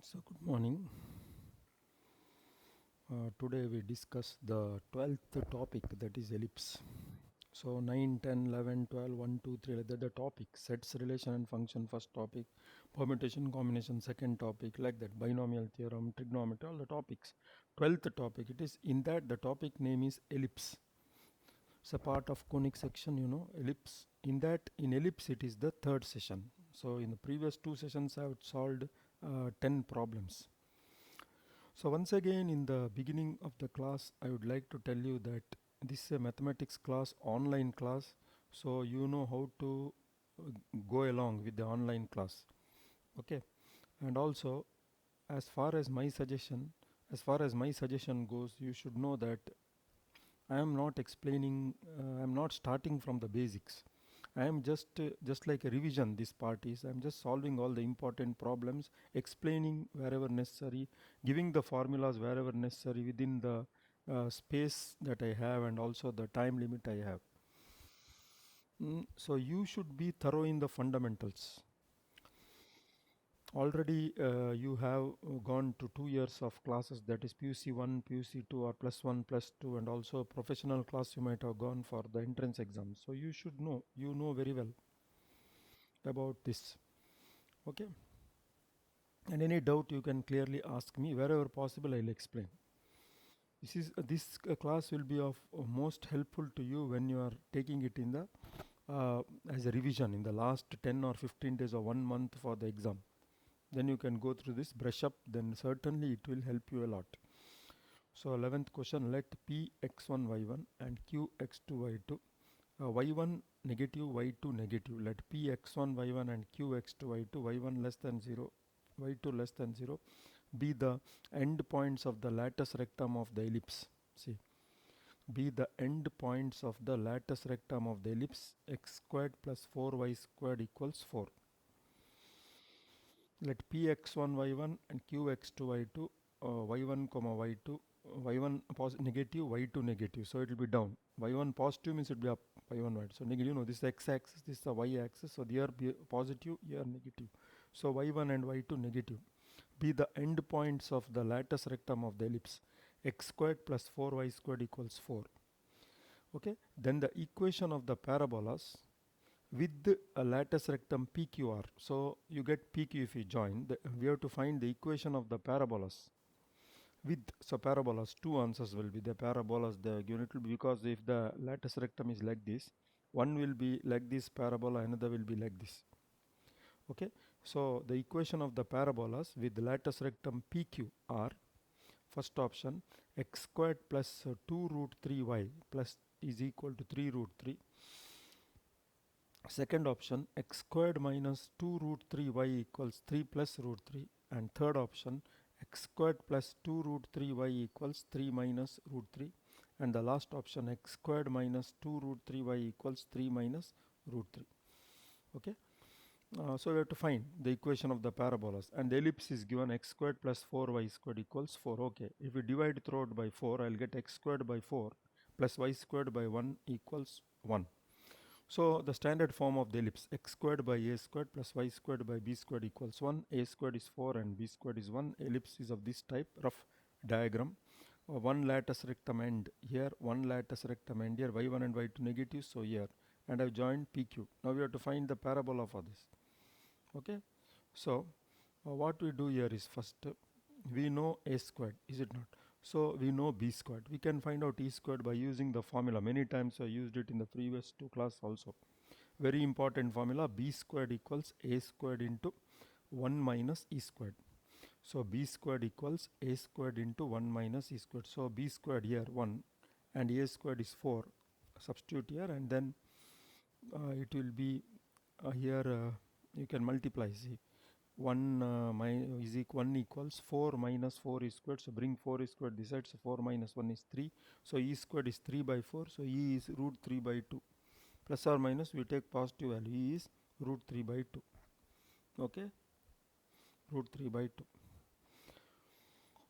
So good morning. Today we discuss the 12th topic, that is ellipse. So 9, 10, 11, 12, 1, 2, 3, like that the topic. Sets, relation and function, first topic. Permutation, combination, second topic, like that. Binomial theorem, trigonometry, all the topics. 12th topic, it is in that the topic name is ellipse. It's a part of conic section, ellipse. In ellipse it is the third session. So in the previous two sessions I have solved 10 problems. So once again, in the beginning of the class, I would like to tell you that this is a mathematics class, online class. So you know how to uh, go along with the online class. Okay. And also, as far as my suggestion, goes, you should know that I am not explaining, I am not starting from the basics. I am just like a revision. This part is I am just solving all the important problems, explaining wherever necessary, giving the formulas wherever necessary within the space that I have and also the time limit I have. So you should be thorough in the fundamentals. Already you have gone to 2 years of classes, that is PUC 1, PUC 2 or plus 1, plus 2, and also professional class you might have gone for the entrance exam. So you should know, you know very well about this. Okay. And any doubt you can clearly ask me. Wherever possible I'll explain. This class will be of most helpful to you when you are taking it in the as a revision in the last 10 or 15 days or 1 month for the exam. Then you can go through this, brush up, then certainly it will help you a lot. So 11th question, let p x1 y1 and q x2 y2 y1 negative y2 negative, let p x1 y1 and q x2 y2 y1 less than 0 y2 less than 0 be the end points of the lattice rectum of the ellipse. See, be the end points of the lattice rectum of the ellipse x squared plus 4y squared equals 4. Let p x1 y1 and q x2 y2 y1 comma y2 y1 negative y2 negative, so it will be down. Y1 positive means it will be up, y1 y. So negative, this is the x axis, this is the y axis, so here be positive, here negative. So y1 and y2 negative. Be the end points of the lattice rectum of the ellipse x squared plus 4y squared equals 4. Okay, then the equation of the parabolas with a lattice rectum PQR. So you get PQ if you join. We have to find the equation of the parabolas with, so parabolas, two answers will be the parabolas they are given. It will be, because if the lattice rectum is like this, one will be like this parabola, another will be like this. Okay, so the equation of the parabolas with lattice rectum PQ are, first option, x squared plus 2 root 3y plus is equal to 3 root 3. Second option, x squared minus 2 root 3y equals 3 plus root 3. And third option, x squared plus 2 root 3y equals 3 minus root 3. And the last option, x squared minus 2 root 3y equals 3 minus root 3. Okay. So we have to find the equation of the parabolas, and the ellipse is given x squared plus 4y squared equals 4. Okay, if we divide throughout by 4, I'll get x squared by 4 plus y squared by 1 equals 1. So the standard form of the ellipse, x squared by a squared plus y squared by b squared equals 1. A squared is 4 and b squared is 1. Ellipse is of this type, rough diagram. One lattice rectum end here, one lattice rectum end here, y1 and y2 negative, so here. And I've joined PQ. Now we have to find the parabola for this. Okay, so what we do here is, first we know a squared, is it not? So we know b squared. We can find out e squared by using the formula. Many times I used it in the previous two class also. Very important formula, b squared equals a squared into 1 minus e squared. So b squared equals a squared into 1 minus e squared. So b squared here 1 and a squared is 4. Substitute here, and then it will be here you can multiply. See, 1 is equal 1 equals 4 minus 4 is squared. So bring 4 is squared this side. So 4 minus 1 is 3. So e squared is 3 by 4. So e is root 3 by 2. Plus or minus, we take positive value. E is root 3 by 2. Okay, root 3 by 2.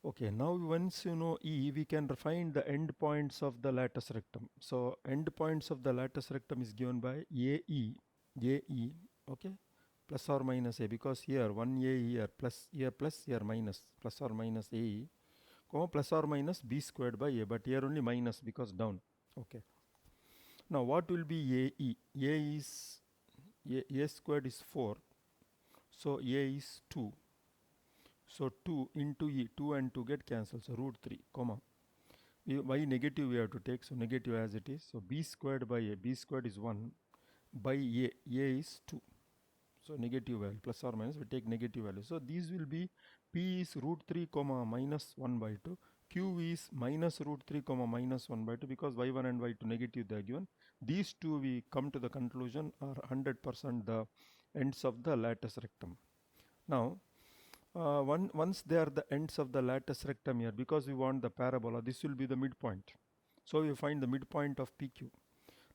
Okay, now once you know E, we can find the end points of the lattice rectum. So end points of the lattice rectum is given by AE, okay, plus or minus a, because here 1a here plus here minus, plus or minus a, comma plus or minus b squared by a, but here only minus because down. Okay. Now what will be ae? A is a squared is 4, so a is 2. So 2 into e, 2 and 2 get cancelled, so root 3, comma. By negative we have to take, so negative as it is. So b squared by a, b squared is 1 by a is 2. So negative value, plus or minus, we take negative value. So these will be, p is root 3 comma minus 1 by 2. Q is minus root 3 comma minus 1 by 2, because y1 and y2 negative they are given. These two we come to the conclusion are 100% the ends of the lattice rectum. Now once they are the ends of the lattice rectum here, because we want the parabola, this will be the midpoint. So we find the midpoint of PQ.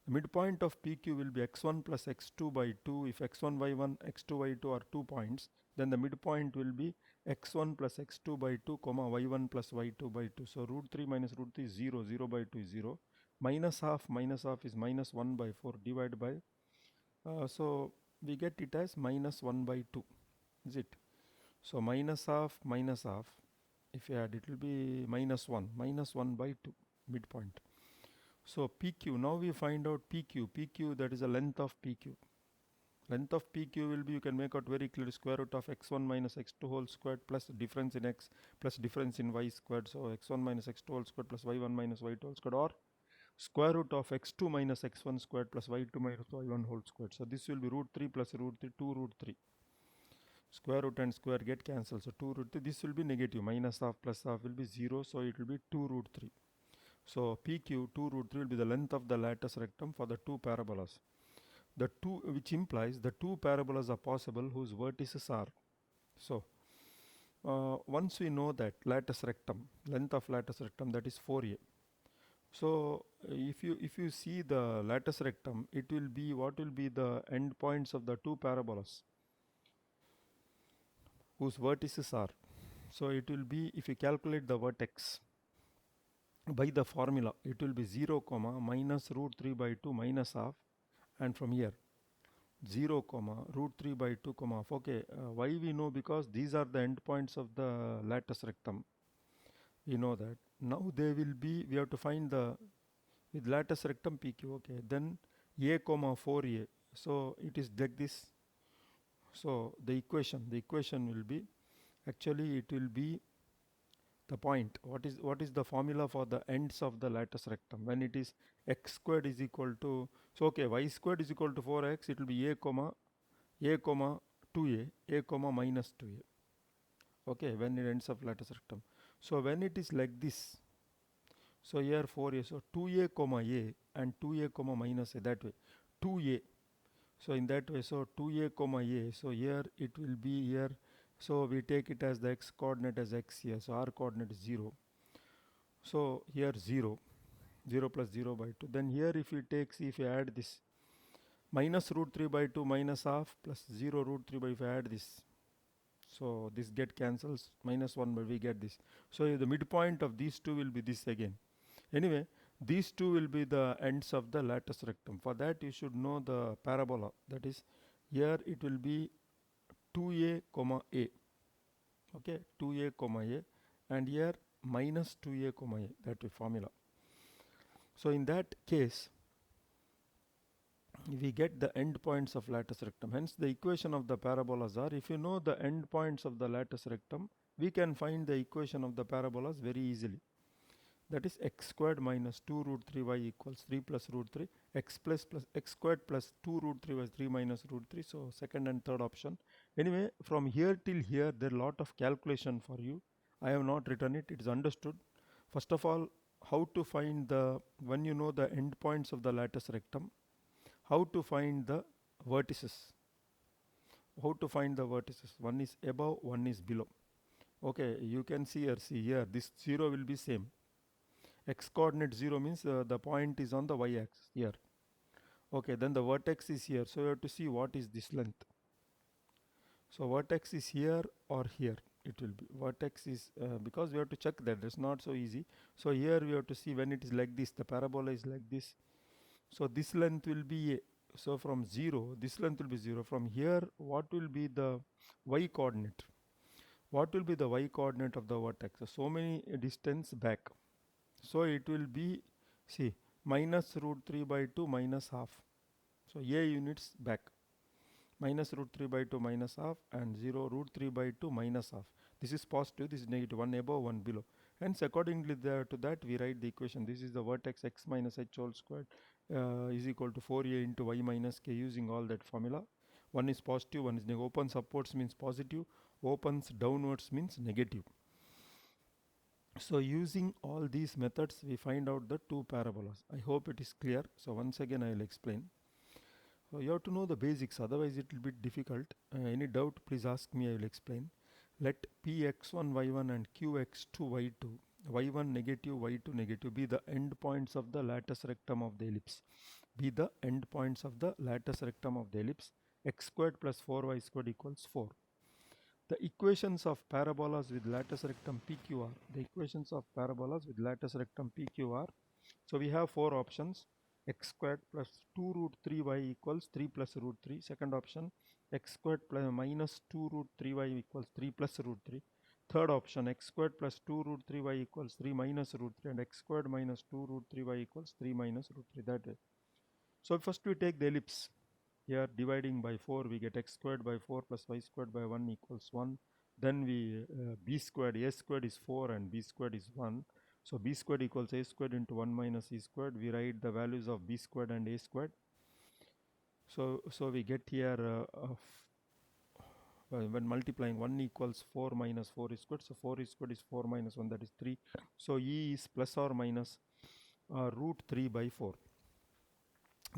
The midpoint of PQ will be x1 plus x2 by 2. If x1 y1, x2 y2 are 2 points, then the midpoint will be x1 plus x2 by 2, comma y1 plus y2 by 2. So root 3 minus root 3 is 0, 0 by 2 is 0. Minus half is minus 1 by 4 divided by, so we get it as minus 1 by 2, is it? So minus half, if you add it will be minus 1 by 2, midpoint. So PQ, now we find out PQ, that is the length of PQ. Length of PQ will be, you can make out very clear, square root of x1 minus x2 whole squared plus difference in x plus difference in y squared. So x1 minus x2 whole squared plus y1 minus y2 whole squared, or square root of x2 minus x1 squared plus y2 minus y1 whole squared. So this will be root 3 plus root 3, 2 root 3. Square root and square get cancelled, so 2 root 3, this will be negative, minus half plus half will be 0, so it will be 2 root 3. So PQ 2 root 3 will be the length of the lattice rectum for the two parabolas. The two, which implies the two parabolas are possible whose vertices are. So once we know that lattice rectum, length of lattice rectum, that is 4a. So if you see the lattice rectum, it will be, what will be the end points of the two parabolas whose vertices are. So it will be, if you calculate the vertex by the formula, it will be 0 comma minus root 3 by 2 minus half, and from here 0 comma root 3 by 2 comma half. Okay, why we know? Because these are the end points of the lattice rectum. We know that. Now they will be, we have to find the, with lattice rectum PQ. Okay, then a comma 4a. So it is like this. So the equation will be, actually it will be the point. What is the formula for the ends of the lattice rectum? When it is x squared is equal to, so okay, y squared is equal to 4x, it will be a comma 2a, a comma minus 2a. Okay, when it ends of lattice rectum. So when it is like this, so here 4a, so 2a comma a and 2a comma minus a, that way 2a. So in that way, so 2a comma a, so here it will be here, so we take it as the x coordinate as x here, so r coordinate is 0. So here 0 plus 0 by 2. Then here if you take, see, if you add this, minus root 3 by 2 minus half plus 0 root 3 by, if I add this, so this get cancels, minus 1 by, we get this. So the midpoint of these two will be this again. Anyway, these two will be the ends of the lattice rectum. For that you should know the parabola, that is here it will be 2a comma a. Okay, 2a comma a, and here minus 2a comma a, that way formula. So in that case we get the end points of lattice rectum. Hence the equation of the parabolas are, if you know the end points of the lattice rectum, we can find the equation of the parabolas very easily. That is x squared minus 2 root 3y equals 3 plus root 3, x squared plus 2 root 3y is 3 minus root 3. So second and third option. Anyway, from here till here there are a lot of calculation for you. I have not written it, it is understood. First of all, how to find the, when you know the end points of the lattice rectum, how to find the vertices. One is above, one is below. Okay, you can see here, this 0 will be same. X coordinate 0 means the point is on the y axis here. Okay, then the vertex is here, so you have to see what is this length. So vertex is here or here, it will be. Vertex is, because we have to check that, it's not so easy. So here we have to see when it is like this, the parabola is like this. So this length will be a. So from 0, this length will be 0. From here, what will be the y coordinate? What will be the y coordinate of the vertex? So many distance back. So it will be, see, minus root 3 by 2 minus half. So a units back. Minus root 3 by 2 minus half and 0 root 3 by 2 minus half. This is positive, this is negative, 1 above, 1 below. Hence accordingly to that we write the equation. This is the vertex x minus h whole squared is equal to 4a into y minus k, using all that formula. One is positive, one is negative. Opens upwards means positive, opens downwards means negative. So using all these methods we find out the two parabolas. I hope it is clear. So once again I will explain. So you have to know the basics, otherwise it will be difficult. Any doubt, please ask me, I will explain. Let px1 y1 and qx2 y2, y1 negative, y2 negative be the endpoints of the lattice rectum of the ellipse. Be the endpoints of the lattice rectum of the ellipse. X squared plus 4y squared equals 4. The equations of parabolas with lattice rectum PQR. The equations of parabolas with lattice rectum PQR. So we have four options. X squared plus 2 root 3y equals 3 plus root 3. Second option, x squared plus minus 2 root 3y equals 3 plus root 3. Third option, x squared plus 2 root 3y equals 3 minus root 3, and x squared minus 2 root 3y equals 3 minus root 3. That way. So first we take the ellipse. Here dividing by 4 we get x squared by 4 plus y squared by 1 equals 1. Then we b squared, a squared is 4 and b squared is 1. So b squared equals a squared into 1 minus e squared. We write the values of b squared and a squared. So we get here when multiplying 1 equals 4 minus 4 is squared. So 4 is squared is 4 minus 1, that is 3. So e is plus or minus root 3 by 4.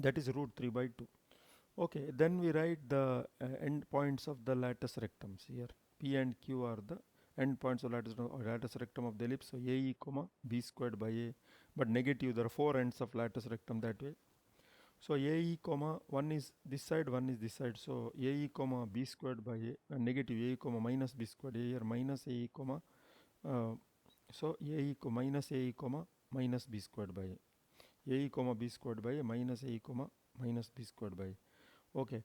That is root 3 by 2. Okay, then we write the end points of the lattice rectums here. P and Q are the end points of lattice rectum of the ellipse. So AE comma B squared by A, but negative, there are four ends of lattice rectum that way. So AE comma, one is this side, one is this side. So AE comma B squared by A, negative AE comma minus B squared, A here minus AE comma, so AE minus AE comma minus B squared by A. AE comma B squared by A minus AE comma minus B squared by A. Okay,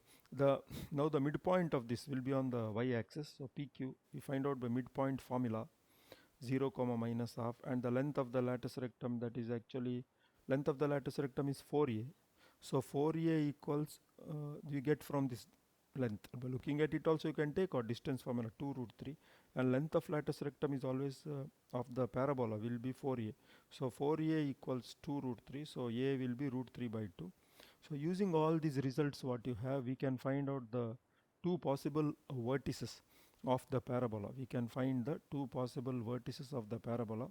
now the midpoint of this will be on the y-axis. So PQ, we find out by midpoint formula, 0 comma minus half, and the length of the lattice rectum, that is actually length of the lattice rectum is 4a. So 4a equals you get from this length. By looking at it also you can take our distance formula 2 root 3, and length of lattice rectum is always of the parabola will be 4a. So 4a equals 2 root 3. So a will be root 3 by 2. So using all these results what you have, we can find out the two possible vertices of the parabola. We can find the two possible vertices of the parabola.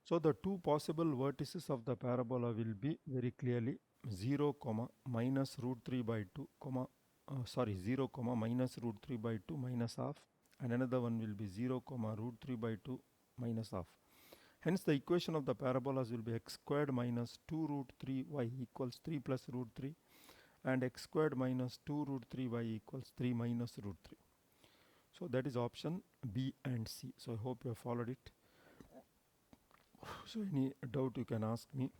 So the two possible vertices of the parabola will be very clearly 0 comma minus root 3 by 2 comma 0 comma minus root 3 by 2 minus half, and another one will be 0 comma root 3 by 2 minus half. Hence the equation of the parabolas will be x squared minus 2 root 3y equals 3 plus root 3, and x squared minus 2 root 3y equals 3 minus root 3. So that is option B and C. So I hope you have followed it. So any doubt you can ask me.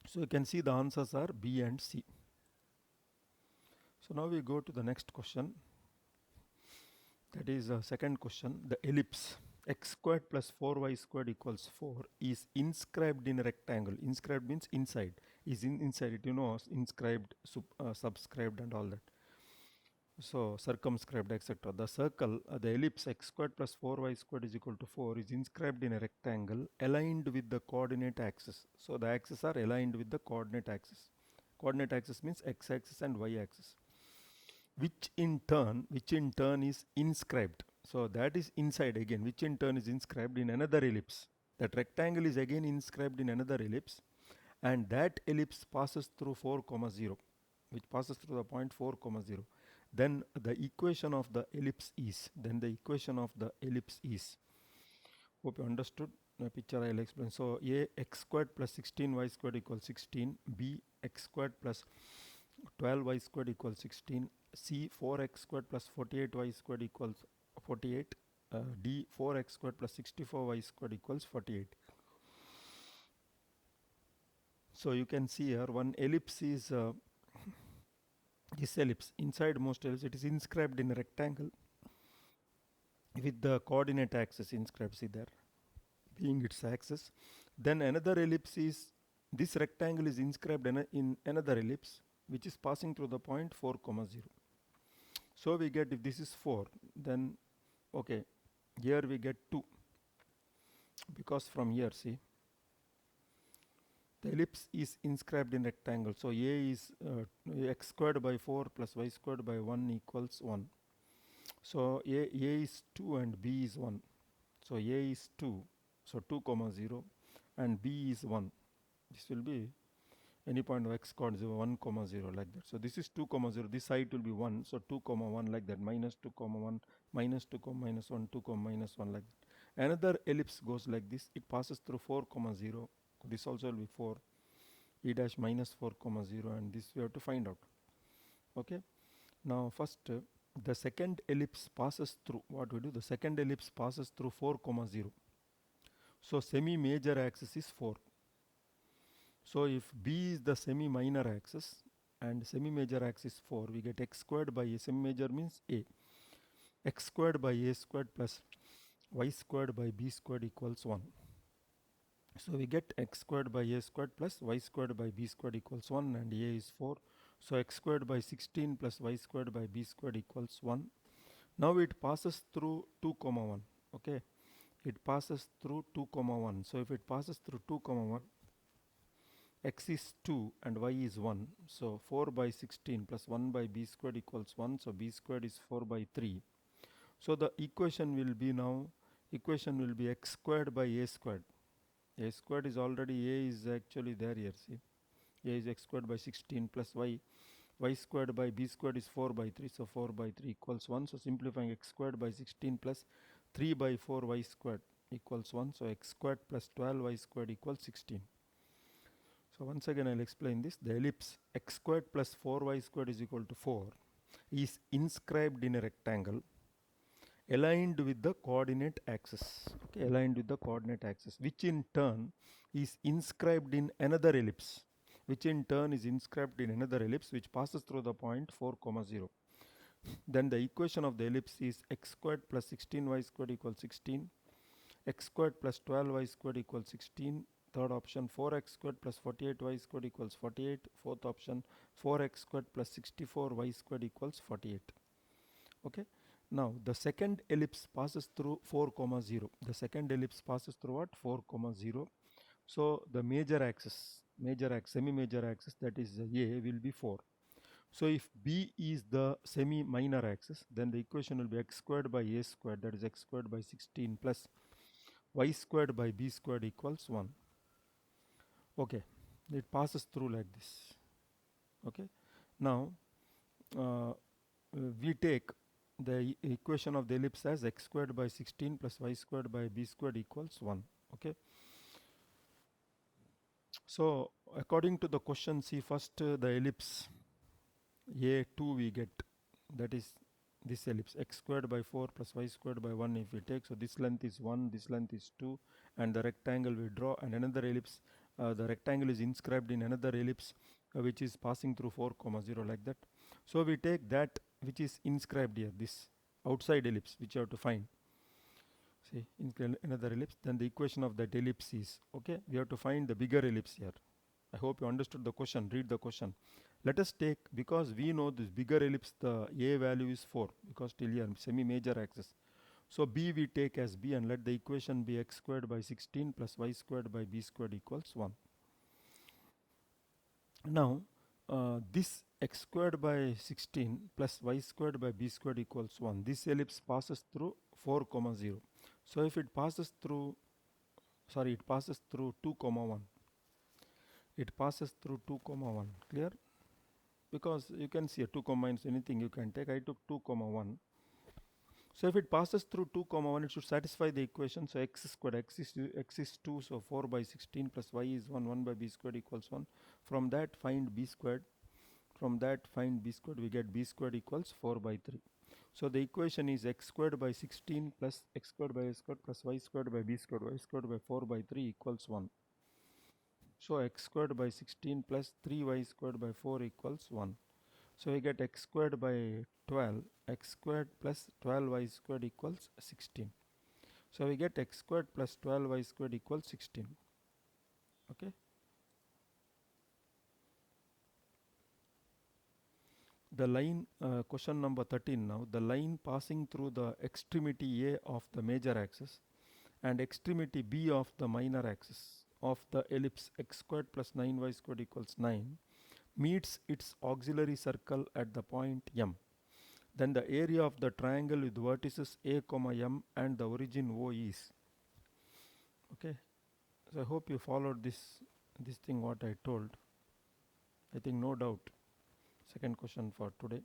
So you can see the answers are B and C. So now we go to the next question. That is the second question. The ellipse x squared plus 4y squared equals 4 is inscribed in a rectangle. Inscribed means inside. Is inside it, you know, inscribed, subscribed and all that. So circumscribed, etc. The circle, the ellipse x squared plus 4y squared is equal to 4 is inscribed in a rectangle aligned with the coordinate axis. So the axes are aligned with the coordinate axis. Coordinate axis means x-axis and y-axis. Which in turn is inscribed. So that is inside again, which in turn is inscribed in another ellipse. That rectangle is again inscribed in another ellipse, and that ellipse passes through 4 comma 0, which passes through the point 4 comma 0. Then the equation of the ellipse is, hope you understood the picture I will explain. So a x squared plus 16y squared equals 16, b x squared plus 12y squared equals 16, c 4x squared plus 48y squared equals 48, d 4x squared plus 64y squared equals 48. So you can see here one ellipse is this ellipse, inside most ellipse, it is inscribed in a rectangle with the coordinate axis inscribed, see there, being its axis. Then another ellipse is, this rectangle is inscribed in another ellipse which is passing through the point 4 comma 0. So we get, if this is 4, then okay, here we get 2, because from here, see, the ellipse is inscribed in rectangle. So a is x squared by 4 plus y squared by 1 equals 1. So a is 2 and b is 1. So a is 2, so 2 comma 0, and b is 1. This will be any point of x coord 0, 1 comma 0, like that. So this is 2 comma 0, this side will be 1, so 2 comma 1, like that, minus 2 comma 1, minus 2 comma minus 1, 2 comma minus 1, like that. Another ellipse goes like this, it passes through 4 comma 0, this also will be 4, e dash minus 4 comma 0, and this we have to find out. Okay, now first the second ellipse passes through, what we do, the second ellipse passes through 4 comma 0. So semi major axis is 4. So if b is the semi minor axis and semi major axis 4, we get x squared by a, semi major means a, x squared by a squared plus y squared by b squared equals 1. So we get x squared by a squared plus y squared by b squared equals 1, and a is 4. So x squared by 16 plus y squared by b squared equals 1. Now it passes through 2 comma 1. Okay, it passes through 2 comma 1. So if it passes through 2 comma 1, x is 2 and y is 1. So 4 by 16 plus 1 by b squared equals 1. So b squared is 4 by 3. So the equation will be now, equation will be x squared by a squared. A squared is already, a is actually there here, see. A is x squared by 16 plus y. Y squared by b squared is 4 by 3. So 4 by 3 equals 1. So simplifying, x squared by 16 plus 3 by 4 y squared equals 1. So x squared plus 12 y squared equals 16. So once again I'll explain this. The ellipse x squared plus 4y squared is equal to 4 is inscribed in a rectangle aligned with the coordinate axis. Okay, aligned with the coordinate axis, which in turn is inscribed in another ellipse, which in turn is inscribed in another ellipse which passes through the point 4 comma 0. Then the equation of the ellipse is x squared plus 16y squared equals 16, x squared plus 12y squared equals 16. Third option, 4x squared plus 48y squared equals 48. Fourth option, 4x squared plus 64y squared equals 48. Okay. Now the second ellipse passes through 4 comma 0. The second ellipse passes through what? 4 comma 0. So the major axis, semi major axis, that is a, will be 4. So if b is the semi minor axis, then the equation will be x squared by a squared, that is x squared by 16 plus y squared by b squared equals 1. Okay, it passes through like this. Okay, now we take the equation of the ellipse as x squared by 16 plus y squared by b squared equals 1. Okay, so according to the question, see first the ellipse a2 we get, that is this ellipse x squared by 4 plus y squared by 1 if we take. So this length is 1, this length is 2, and the rectangle we draw, and another ellipse, the rectangle is inscribed in another ellipse which is passing through 4 comma 0, like that. So we take that which is inscribed here, this outside ellipse, which you have to find. See, another ellipse, then the equation of that ellipse is, okay, we have to find the bigger ellipse here. I hope you understood the question. Read the question. Let us take, because we know this bigger ellipse, the a value is 4, because till here semi major axis. So b we take as b, and let the equation be x squared by 16 plus y squared by b squared equals 1. Now this x squared by 16 plus y squared by b squared equals 1. This ellipse passes through 4 comma 0. So if it passes through, sorry, it passes through 2 comma 1. It passes through 2 comma 1. Clear? Because you can see a 2 comma minus anything you can take. I took 2 comma 1. So if it passes through 2 comma 1, it should satisfy the equation. So x squared, x is 2, so 4 by 16 plus y is 1, 1 by b squared equals 1. From that find b squared. From that find b squared, we get b squared equals 4 by 3. So the equation is x squared by 16 plus x squared by a squared plus y squared by b squared, y squared by 4 by 3 equals 1. So x squared by 16 plus 3y squared by 4 equals 1. So we get x squared by 12, x squared plus 12y squared equals 16. So we get x squared plus 12y squared equals 16. Okay. The line, question number 13 now, the line passing through the extremity A of the major axis and extremity B of the minor axis of the ellipse x squared plus 9y squared equals 9 meets its auxiliary circle at the point M. Then the area of the triangle with vertices A, M and the origin O is. Okay. So I hope you followed this thing what I told. I think no doubt. Second question for today.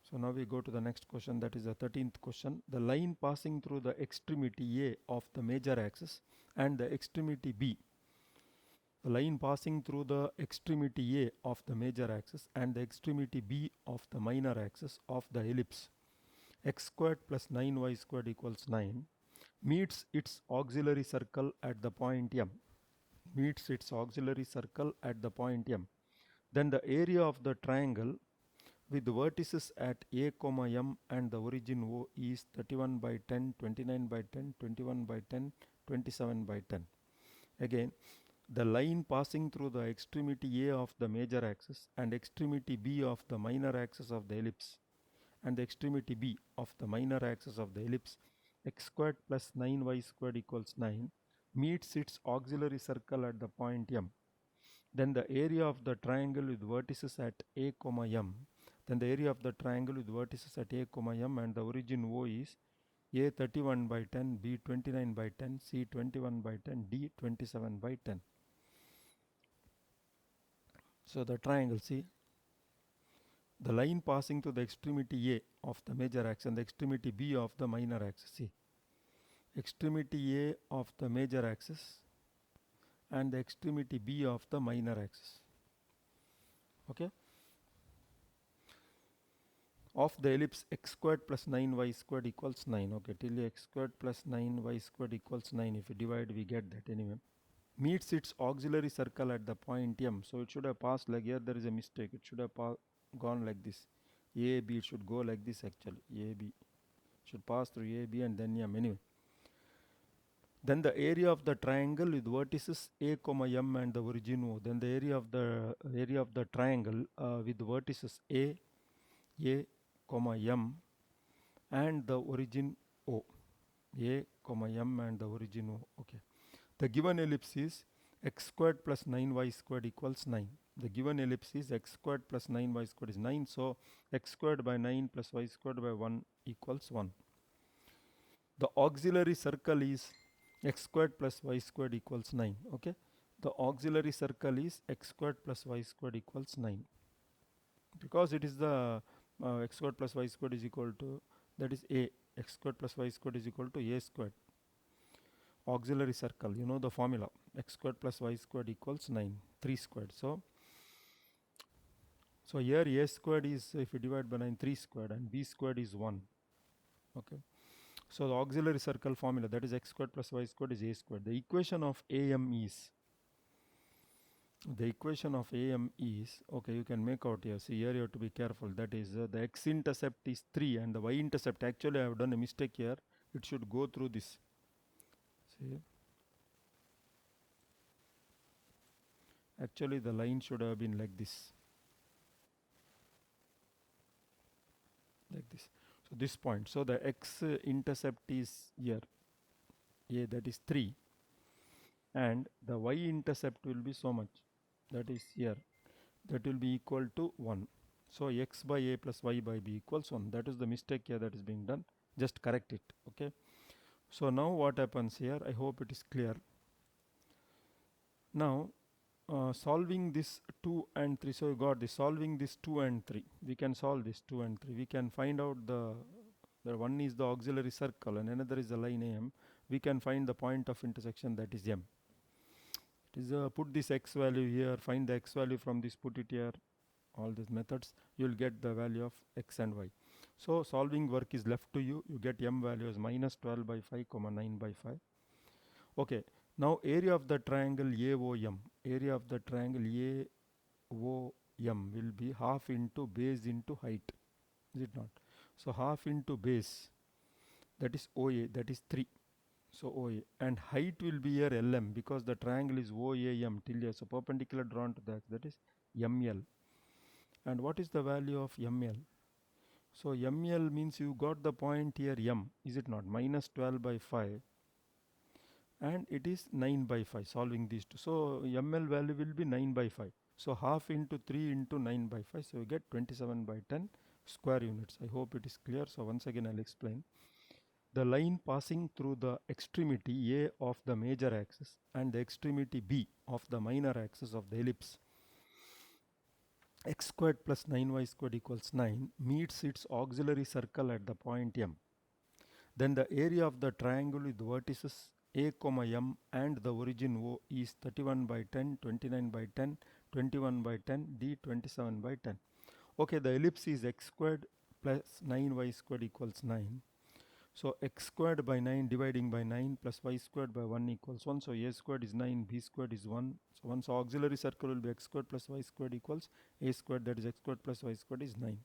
So now we go to the next question, that is the 13th question. The line passing through the extremity A of the major axis and the extremity B. The line passing through the extremity A of the major axis and the extremity B of the minor axis of the ellipse x squared plus 9y squared equals 9 meets its auxiliary circle at the point M. Meets its auxiliary circle at the point M. Then the area of the triangle with the vertices at A, M and the origin O is 31 by 10, 29 by 10, 21 by 10, 27 by 10. Again, the line passing through the extremity A of the major axis and extremity B of the minor axis of the ellipse and the extremity B of the minor axis of the ellipse x squared plus 9y squared equals 9 meets its auxiliary circle at the point M. Then the area of the triangle with vertices at A, M. Then the area of the triangle with vertices at A, M and the origin O is A 31 by 10, B 29 by 10, C 21 by 10, D 27 by 10. So the triangle, see, the line passing to the extremity A of the major axis and the extremity B of the minor axis. See, extremity A of the major axis and the extremity B of the minor axis. Okay. Of the ellipse x squared plus 9y squared equals 9. Okay, till x squared plus 9y squared equals 9. If you divide, we get that anyway. Meets its auxiliary circle at the point M. So it should have passed like here. There is a mistake. It should have gone like this. A, B, it should go like this actually. A, B. Should pass through A, B and then M anyway. Then the area of the triangle with vertices A, M and the origin O. Then the area of the triangle with vertices A, M and the origin O. A, M and the origin O. Okay. The given ellipse is x squared plus 9y squared equals 9. The given ellipse is x squared plus 9y squared is 9. So x squared by 9 plus y squared by 1 equals 1. The auxiliary circle is x squared plus y squared equals 9. Okay. The auxiliary circle is x squared plus y squared equals 9. Because it is the x squared plus y squared is equal to, that is A. X squared plus y squared is equal to A squared. Auxiliary circle, you know the formula, x squared plus y squared equals 9, 3 squared. So here A squared is, if you divide by 9, 3 squared and B squared is 1. Okay. So the auxiliary circle formula, that is x squared plus y squared is A squared. The equation of AM is, okay, you can make out here. See here you have to be careful. That is the x-intercept is 3 and the y-intercept, actually I have done a mistake here. It should go through this. See, actually the line should have been like this. Like this. So this point. So the x-intercept is here. A, that is 3. And the y-intercept will be so much. That is here. That will be equal to 1. So x by A plus y by B equals 1. That is the mistake here that is being done. Just correct it. Okay. So now what happens here? I hope it is clear. Now solving this 2 and 3. So you got this. Solving this 2 and 3. We can solve this 2 and 3. We can find out the one is the auxiliary circle and another is the line AM. We can find the point of intersection, that is M. It is put this x value here, find the x value from this, put it here. All these methods, you will get the value of x and y. So solving work is left to you. You get M value as minus 12 by 5, 9 by 5. Okay, Now area of the triangle AOM, area of the triangle AOM will be half into base into height, is it not? So half into base, that is OA, that is 3. So OA, and height will be here LM because the triangle is OAM till A, so perpendicular drawn to that is ML. And what is the value of ML? So ML means you got the point here M, is it not? Minus 12 by 5 and it is 9 by 5, solving these two. So ML value will be 9 by 5. So half into 3 into 9 by 5, so you get 27 by 10 square units. I hope it is clear. So once again I'll explain. The line passing through the extremity A of the major axis and the extremity B of the minor axis of the ellipse x squared plus 9y squared equals 9 meets its auxiliary circle at the point M. Then the area of the triangle with the vertices A, M and the origin O is 31 by 10, 29 by 10, 21 by 10, D 27 by 10. Okay, the ellipse is x squared plus 9y squared equals 9. So x squared by 9 dividing by 9 plus y squared by 1 equals 1. So a squared is 9, b squared is 1. So one's auxiliary circle will be x squared plus y squared equals a squared, that is x squared plus y squared is 9.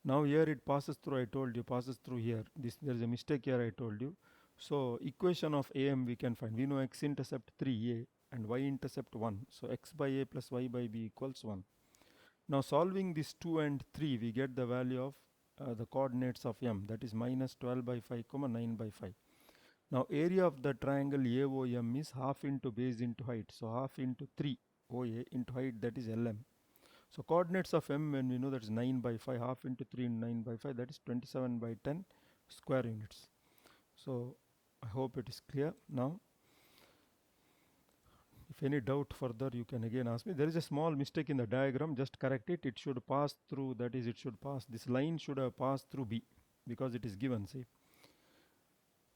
Now here it passes through, I told you, passes through here. There is a mistake here, I told you. So equation of AM we can find. We know x-intercept 3a and y-intercept 1. So x by a plus y by b equals 1. Now solving this 2 and 3, we get the value of the coordinates of M, that is minus 12 by 5, 9 by 5. Now area of the triangle AOM is half into base into height. So half into 3 OA into height, that is LM. So coordinates of M, when we know that is 9 by 5, half into 3 and 9 by 5, that is 27 by 10 square units. So I hope it is clear now. If any doubt further, you can again ask me. There is a small mistake in the diagram, just correct it. It should pass through, that is, it should pass, this line should have passed through B because it is given, see.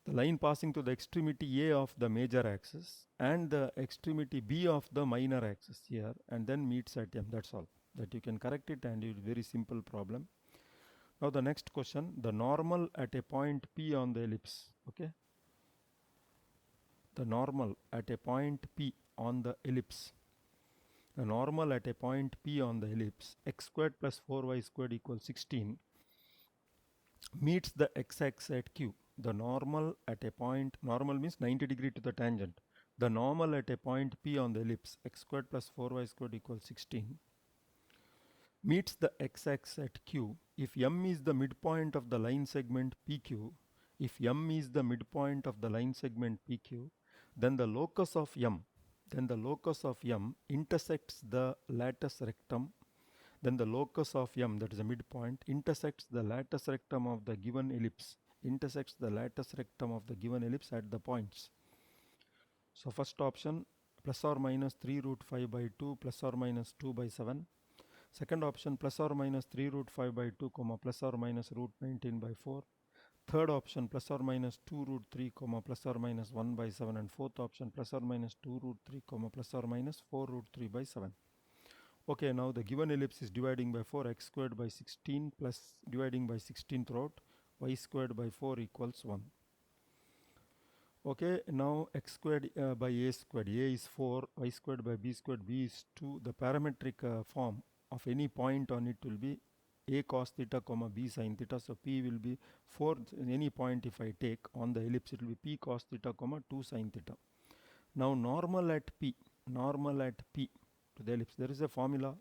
The line passing to the extremity A of the major axis and the extremity B of the minor axis here, and then meets at M, that's all. That you can correct it, and it is very simple problem. Now the next question, the normal at a point P on the ellipse, okay. The normal at a point P on the ellipse. The normal at a point P on the ellipse, x squared plus 4y squared equals 16, meets the x-axis at Q. The normal at a point, normal means 90 degree to the tangent. The normal at a point P on the ellipse, x squared plus 4y squared equals 16, meets the x-axis at Q if M is the midpoint of the line segment PQ. If M is the midpoint of the line segment PQ, then the locus of M intersects the latus rectum. Then the locus of M, that is the midpoint, intersects the latus rectum of the given ellipse. Intersects the latus rectum of the given ellipse at the points. So first option, plus or minus 3 root 5 by 2 plus or minus 2 by 7. Second option, plus or minus 3 root 5 by 2 comma plus or minus root 19 by 4. Third option, plus or minus 2 root 3 comma plus or minus 1 by 7. And fourth option, plus or minus 2 root 3 comma plus or minus 4 root 3 by 7. Okay, now the given ellipse is dividing by 4, x squared by 16 plus dividing by 16 throughout, y squared by 4 equals 1. Okay, now x squared by a squared, a is 4, y squared by b squared, b is 2. The parametric form of any point on it will be a cos theta comma b sin theta. So p will be 4, any point if I take on the ellipse, it will be p cos theta comma 2 sin theta. Now normal at p to the ellipse, there is a formula,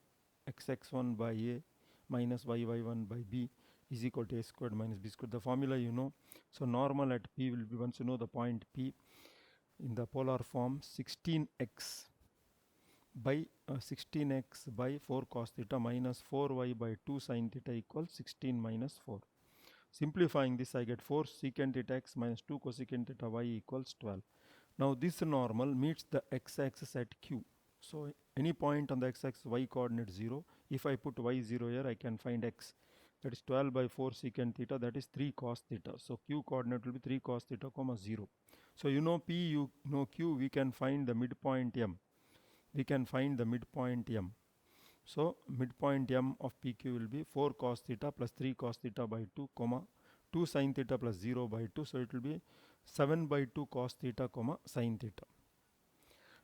xx1 by a minus yy1 by b is equal to a squared minus b squared. The formula you know. So normal at p will be, once you know the point p, in the polar form, 16x by 4 cos theta minus 4y by 2 sin theta equals 16 minus 4. Simplifying this, I get 4 secant theta x minus 2 cosecant theta y equals 12. Now this normal meets the x-axis at Q. So any point on the x-axis, y coordinate 0. If I put y 0 here, I can find x. That is 12 by 4 secant theta, that is 3 cos theta. So Q coordinate will be 3 cos theta comma 0. So you know P, you know Q, we can find the midpoint M. So midpoint M of PQ will be 4 cos theta plus 3 cos theta by 2 comma 2 sin theta plus 0 by 2. So it will be 7 by 2 cos theta comma sin theta.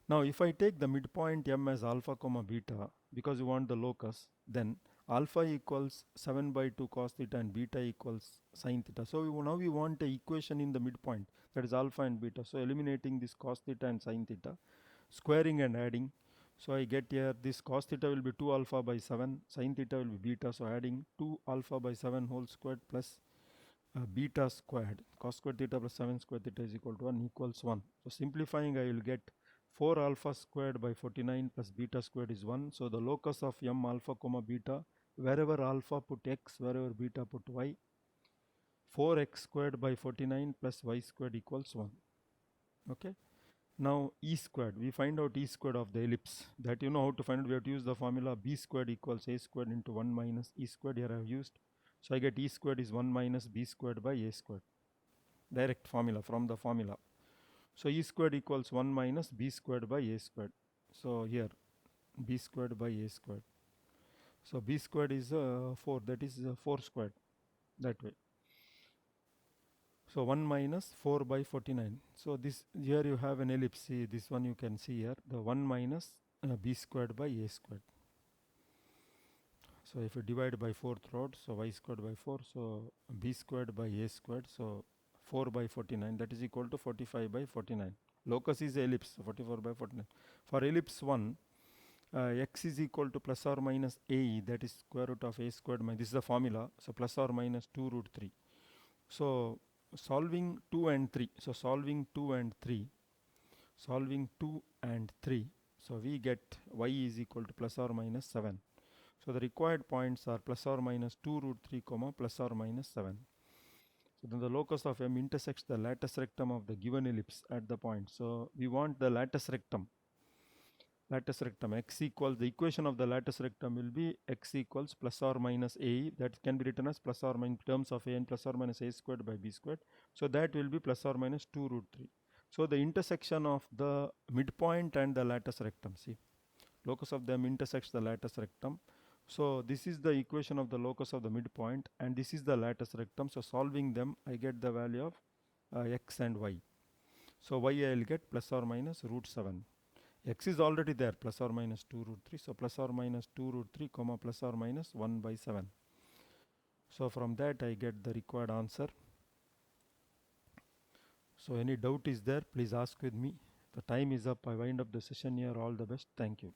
Now if I take the midpoint m as alpha comma beta, because you want the locus, then alpha equals 7 by 2 cos theta and beta equals sin theta. So now we want a equation in the midpoint, that is alpha and beta. So eliminating this cos theta and sin theta, squaring and adding. So I get here this cos theta will be 2 alpha by 7, sin theta will be beta. So adding 2 alpha by 7 whole squared plus beta squared, cos squared theta plus 7 squared theta is equal to 1 equals 1. So simplifying, I will get 4 alpha squared by 49 plus beta squared is 1. So the locus of m alpha comma beta, wherever alpha put x, wherever beta put y, 4x squared by 49 plus y squared equals 1. Okay. Now e squared, we find out e squared of the ellipse. That you know how to find it. We have to use the formula b squared equals a squared into 1 minus e squared. Here I have used. So I get e squared is 1 minus b squared by a squared. Direct formula from the formula. So e squared equals 1 minus b squared by a squared. So here b squared by a squared. So b squared is 4, that is 4 squared, that way. So 1 minus 4 by 49. So this here you have an ellipse. See, this one you can see here, the 1 minus b squared by a squared. So if you divide by 4th root, so y squared by 4, so b squared by a squared, so 4 by 49, that is equal to 45 by 49. Locus is ellipse, so 44 by 49. For ellipse 1, x is equal to plus or minus a, that is square root of a squared minus, this is the formula, so plus or minus 2 root 3. So solving 2 and 3, so solving 2 and 3, so we get y is equal to plus or minus 7. So the required points are plus or minus 2 root 3 comma plus or minus 7. So then the locus of m intersects the lattice rectum of the given ellipse at the point. So we want the lattice rectum. Lattice rectum x equals, the equation of the lattice rectum will be x equals plus or minus a, that can be written as plus or minus terms of a and plus or minus a squared by b squared. So that will be plus or minus 2 root 3. So the intersection of the midpoint and the lattice rectum, see, locus of them intersects the lattice rectum. So this is the equation of the locus of the midpoint and this is the lattice rectum. So solving them, I get the value of x and y. So y I will get plus or minus root 7. X is already there, plus or minus 2 root 3. So plus or minus 2 root 3 comma plus or minus 1 by 7. So from that I get the required answer. So any doubt is there, please ask with me. The time is up. I wind up the session here. All the best. Thank you.